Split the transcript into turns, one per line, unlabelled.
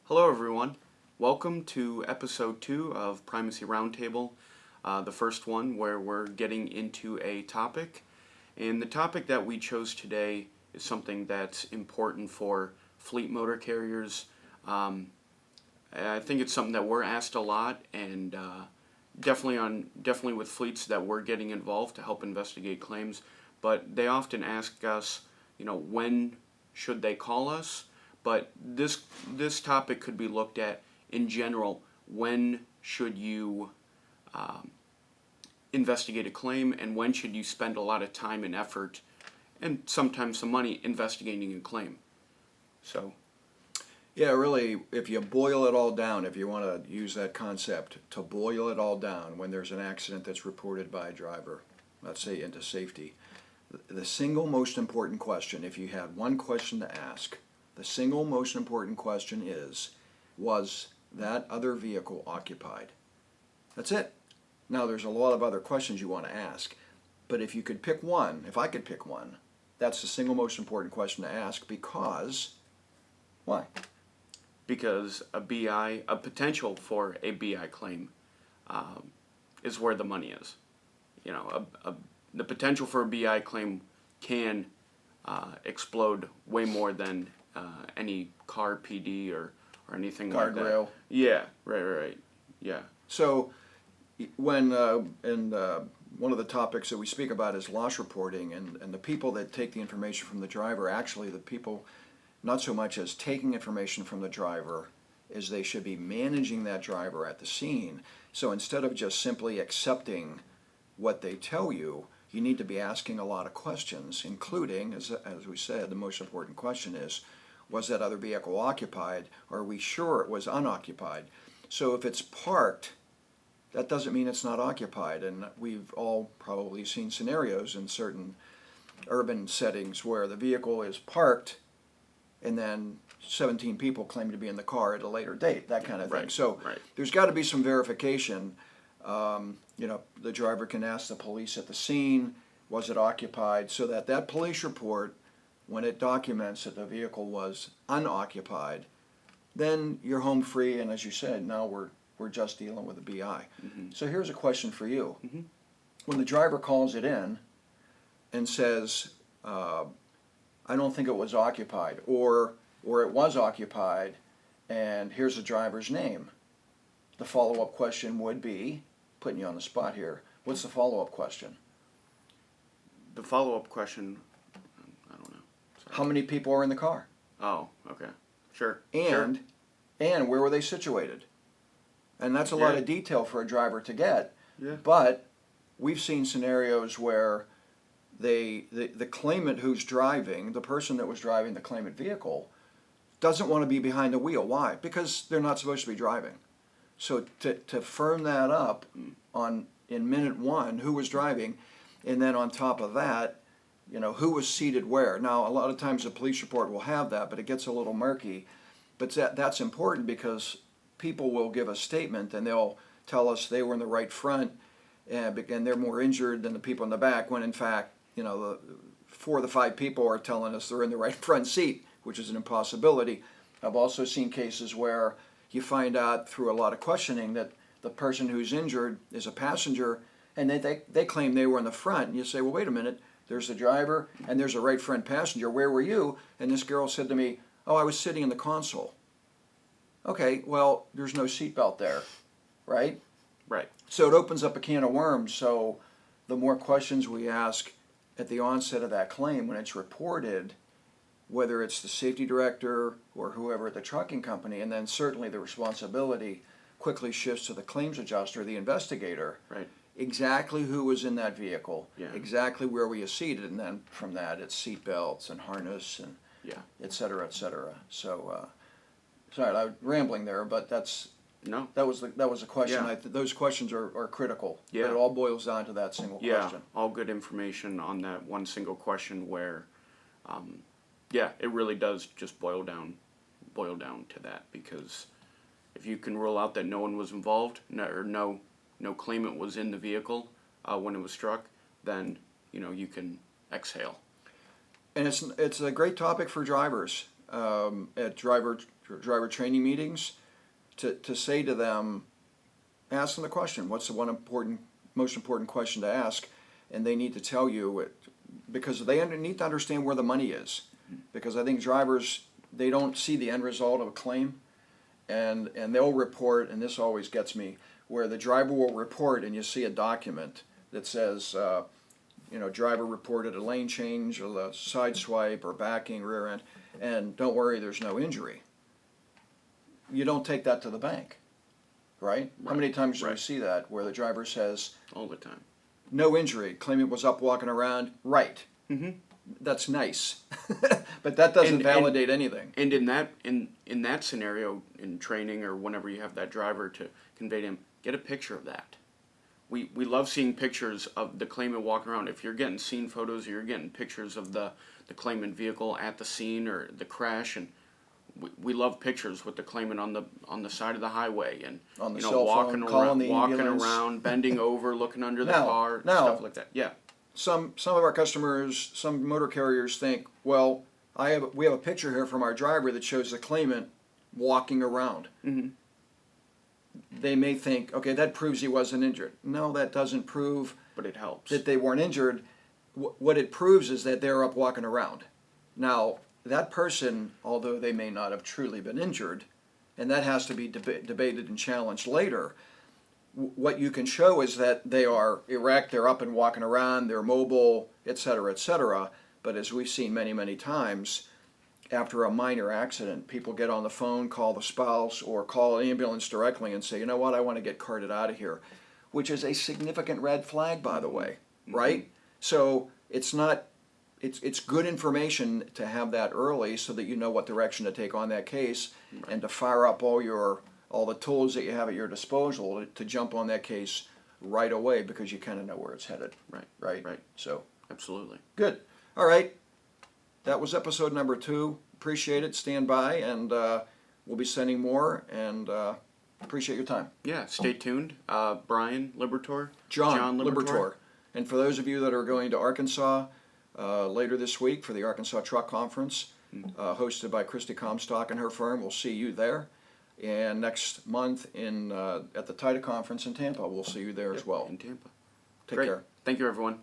Hello, everyone. Welcome to episode 2 of Primacy Roundtable, the first one where we're getting into a topic. And the topic that we chose today is something that's important for fleet motor carriers. I think it's something that we're asked a lot, and definitely with fleets that we're getting involved to help investigate claims. But they often ask us, when should they call us? But this topic could be looked at in general. When should you investigate a claim, and when should you spend a lot of time and effort, and sometimes some money investigating a claim? So,
Yeah, really, if you boil it all down, if you want to use that concept, to boil it all down when there's an accident that's reported by a driver, let's say into safety, the single most important question, if you had one question to ask, the single most important question is, was that other vehicle occupied? That's it. Now, there's a lot of other questions you want to ask, but if you could pick one, if I could pick one, that's the single most important question to ask because, why?
because a potential for a BI claim, is where the money is. The potential for a BI claim can explode way more than any car PD or anything like that.
Guardrail.
Yeah, right. Yeah.
So, when one of the topics that we speak about is loss reporting, and the people that take the information from the driver, actually the people not so much as taking information from the driver as they should be managing that driver at the scene. So instead of just simply accepting what they tell you, you need to be asking a lot of questions, including, as we said, the most important question is, was that other vehicle occupied? Or are we sure it was unoccupied? So if it's parked, that doesn't mean it's not occupied. And we've all probably seen scenarios in certain urban settings where the vehicle is parked and then 17 people claim to be in the car at a later date, that kind of thing.
Right,
So
right.
there's got to be some verification. The driver can ask the police at the scene, was it occupied, so that that police report, when it documents that the vehicle was unoccupied, then you're home free, and as you said, now we're just dealing with a BI.
Mm-hmm.
So here's a question for you.
Mm-hmm.
When the driver calls it in and says, I don't think it was occupied, or it was occupied, and here's the driver's name. The follow-up question would be, putting you on the spot here, what's the follow-up question?
The follow-up question, I don't know. Sorry.
How many people are in the car?
Oh, okay. Sure.
And where were they situated? And that's a lot of detail for a driver to get.
Yeah.
But we've seen scenarios where the claimant who's driving, the person that was driving the claimant vehicle, doesn't want to be behind the wheel. Why? Because they're not supposed to be driving. So to firm that up in minute one, who was driving, and then on top of that, who was seated where. Now, a lot of times the police report will have that, but it gets a little murky. But that's important because people will give a statement and they'll tell us they were in the right front and they're more injured than the people in the back, when in fact, the 4 of the 5 people are telling us they're in the right front seat, which is an impossibility. I've also seen cases where you find out through a lot of questioning that the person who's injured is a passenger, and they claim they were in the front. And you say, well, wait a minute, there's the driver and there's a right front passenger. Where were you? And this girl said to me, oh, I was sitting in the console. Okay, well, there's no seatbelt there, right?
Right.
So it opens up a can of worms. So the more questions we ask at the onset of that claim when it's reported, whether it's the safety director or whoever at the trucking company, and then certainly the responsibility quickly shifts to the claims adjuster, the investigator.
Right.
Exactly who was in that vehicle,
Yeah.
exactly where were you seated, and then from that it's seat belts and harness and et cetera, et cetera. So, sorry, I'm rambling there, but that was a question.
Yeah.
Those questions are critical.
Yeah.
But it all boils down to that single question.
All good information on that one single question where, it really does just boil down to that, because if you can rule out that no one was involved, no claimant was in the vehicle when it was struck, then you can exhale.
And it's a great topic for drivers. At driver driver training meetings, to say to them, ask them the question, what's the most important question to ask? And they need to tell you it, because they need to understand where the money is. Because I think drivers, they don't see the end result of a claim, and they'll report, and this always gets me, where the driver will report and you see a document that says, driver reported a lane change or a side swipe or backing rear end, and don't worry, there's no injury. You don't take that to the bank, right? How many times do we see that where the driver says,
all the time,
no injury, claimant was up walking around, right?
Mm-hmm.
That's nice, but that doesn't validate anything.
And in that scenario, in training or whenever you have that driver to convey to him, get a picture of that. We love seeing pictures of the claimant walking around. If you're getting scene photos or you're getting pictures of the claimant vehicle at the scene or the crash, and we love pictures with the claimant on the side of the highway and
On the cell phone, calling the ambulance.
around, bending over, looking under the car, stuff like that. Yeah.
Some of our customers, some motor carriers think, well, we have a picture here from our driver that shows the claimant walking around.
Mm-hmm.
They may think, okay, that proves he wasn't injured. No, that doesn't prove
But it helps.
that they weren't injured. What it proves is that they're up walking around. Now, that person, although they may not have truly been injured, and that has to be debated and challenged later, what you can show is that they are erect, they're up and walking around, they're mobile, et cetera, et cetera. But as we've seen many, many times, after a minor accident, people get on the phone, call the spouse, or call an ambulance directly and say, you know what, I want to get carted out of here, which is a significant red flag, by the way, right? So it's good information to have that early so that you know what direction to take on that case, and to fire up all the tools that you have at your disposal to jump on that case right away, because you kind of know where it's headed. Right. So
Absolutely.
good. All right. That was episode number 2. Appreciate it. Stand by, and we'll be sending more, and appreciate your time.
Yeah, stay tuned. Bryan Libertor.
John Libertor. And for those of you that are going to Arkansas later this week for the Arkansas Truck Conference, hosted by Christy Comstock and her firm, we'll see you there. And next month at the TITA Conference in Tampa, we'll see you there as well.
In Tampa.
Take
Great.
care.
Thank you, everyone.